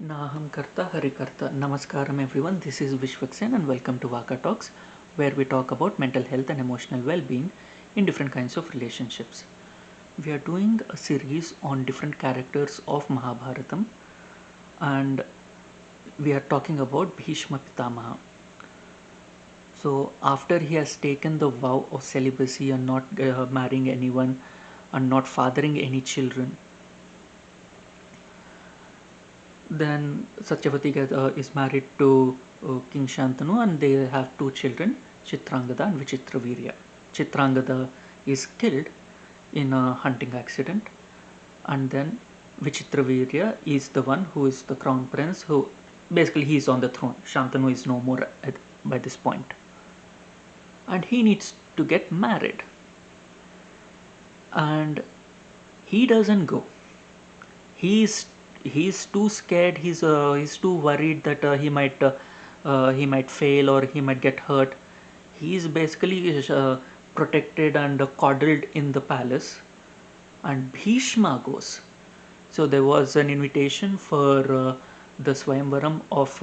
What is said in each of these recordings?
Naham Karta Harikarta. Namaskaram everyone, this is Vishwaksen and welcome to Vaka Talks, where we talk about mental health and emotional well-being in different kinds of relationships. We are doing a series on different characters of Mahabharatam, and we are talking about Bhishma Pitamaha. So after he has taken the vow of celibacy and not marrying anyone and not fathering any children, then Satyavati is married to King Shantanu and they have two children, Chitrangada and Vichitravirya. Chitrangada is killed in a hunting accident, and then Vichitravirya is the one who is the crown prince, who basically he is on the throne. Shantanu is no more by this point, and he needs to get married, and he doesn't go. He's he's too scared. He's too worried that he might fail or he might get hurt. He's basically protected and coddled in the palace, and Bhishma goes. So there was an invitation for the Swayamvaram of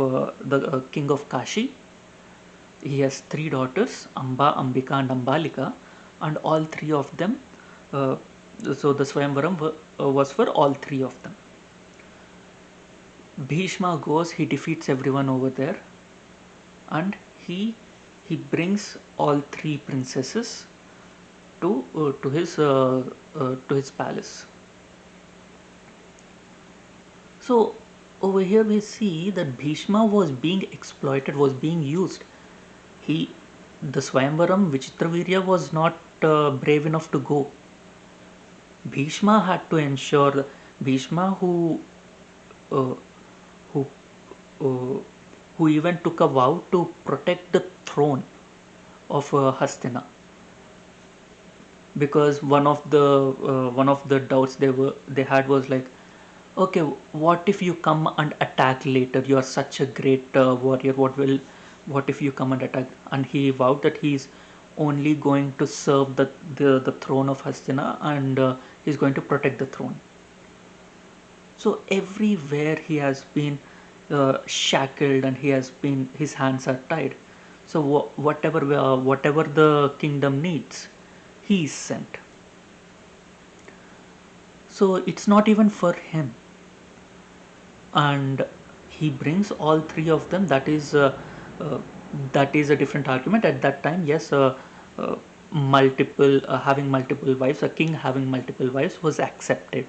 the king of Kashi. He has three daughters, Amba, Ambika, and Ambalika, and all three of them. Uh, so the Swayamvaram was for all three of them. Bhishma goes, he defeats everyone over there, and he brings all three princesses to his palace. So over here we see that Bhishma was being exploited, was being used. He, the Swayamvaram, Vichitravirya was not brave enough to go. Bhishma had to ensure. Bhishma, uh, who uh, who even took a vow to protect the throne of Hastina, because one of the doubts they had was like, okay, what if you come and attack later? You are such a great warrior. What if you come and attack? And he vowed that he's only going to serve the throne of Hastina, and he's going to protect the throne. So everywhere he has been shackled, and his hands are tied. So whatever the kingdom needs, he is sent. So it's not even for him, and he brings all three of them. Uh, that is a different argument at that time. Yes, uh, multiple having multiple wives, a king having multiple wives was accepted.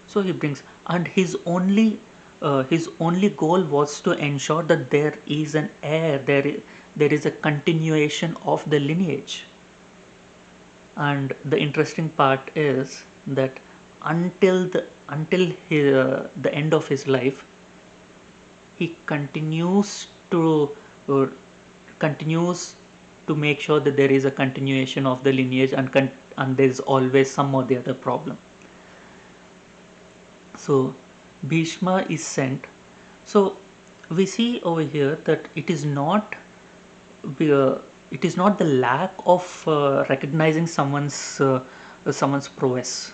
So he brings, and his only goal was to ensure that there is an heir, there is a continuation of the lineage. And the interesting part is that the end of his life, he uh, continues to make sure that there is a continuation of the lineage, and there is always some or the other problem. So Bhishma is sent. So we see over here that uh, it is not the lack of recognizing someone's prowess.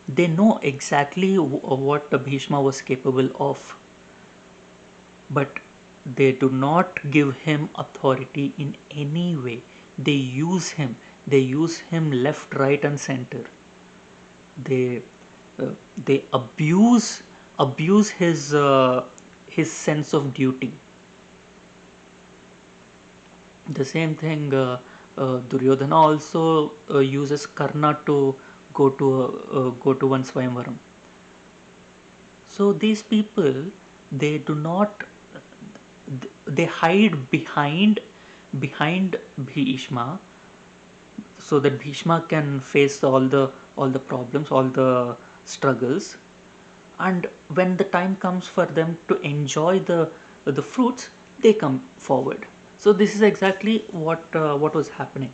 They know exactly what Bhishma was capable of, but they do not give him authority in any way. They use him. They use him left, right, and center. They they abuse his sense of duty. The same thing, Duryodhana also uses Karna to go to one Swayamvaram. So these people, they do not, they hide behind Bhishma, so that Bhishma can face all the problems, all the struggles, and when the time comes for them to enjoy the fruits, they come forward. So this is exactly what was happening.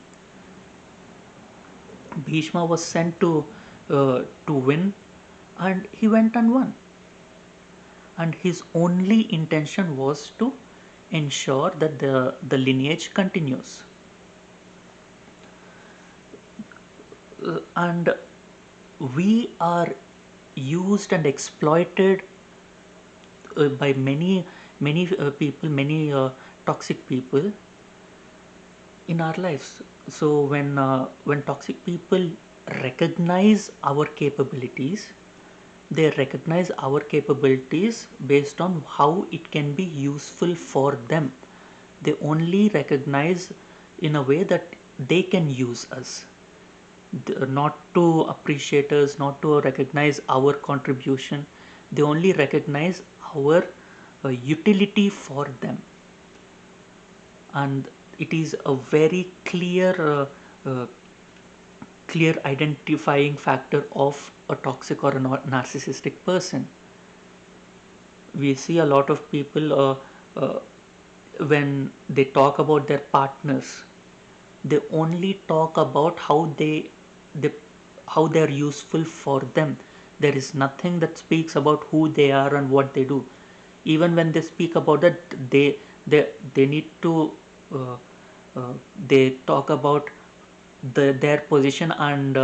Bhishma was sent to win, and he went and won, and his only intention was to ensure that the lineage continues. And we are used and exploited by many people, many toxic people in our lives. So when toxic people recognize our capabilities, they recognize our capabilities based on how it can be useful for them. They only recognize in a way that they can use us, not to appreciate us, not to recognize our contribution. They only recognize our utility for them. And it is a very uh, clear identifying factor of a toxic or a narcissistic person. We see a lot of people, uh, when they talk about their partners, they only talk about they how they are useful for them. There is nothing that speaks about who they are and what they do. Even when they speak about it, they need to uh, they talk about their position, and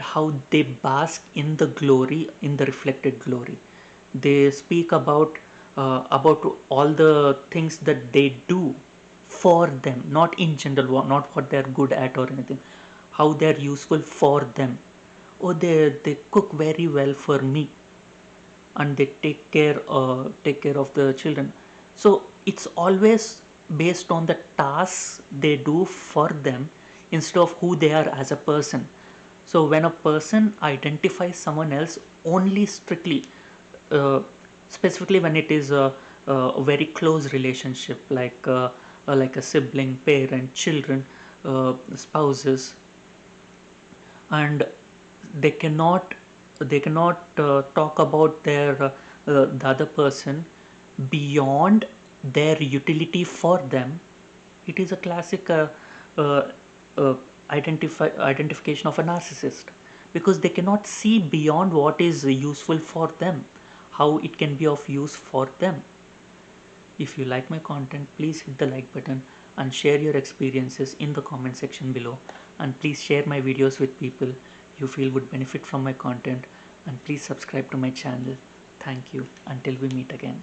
how they bask in the glory, in the reflected glory. They speak about all the things that they do for them, not in general, not what they're good at or anything, how they're useful for them. Oh, they cook very well for me, and they take care of the children. So it's always based on the tasks they do for them instead of who they are as a person. So when a person identifies someone else only strictly, uh, specifically when it is a very close relationship, like a sibling, parent, children, spouses, and they cannot talk about the other person beyond their utility for them. It is a classic uh, uh, identification of a narcissist, because they cannot see beyond what is useful for them, how it can be of use for them. If you like my content, please hit the like button and share your experiences in the comment section below. And please share my videos with people you feel would benefit from my content. And please subscribe to my channel. Thank you. Until we meet again.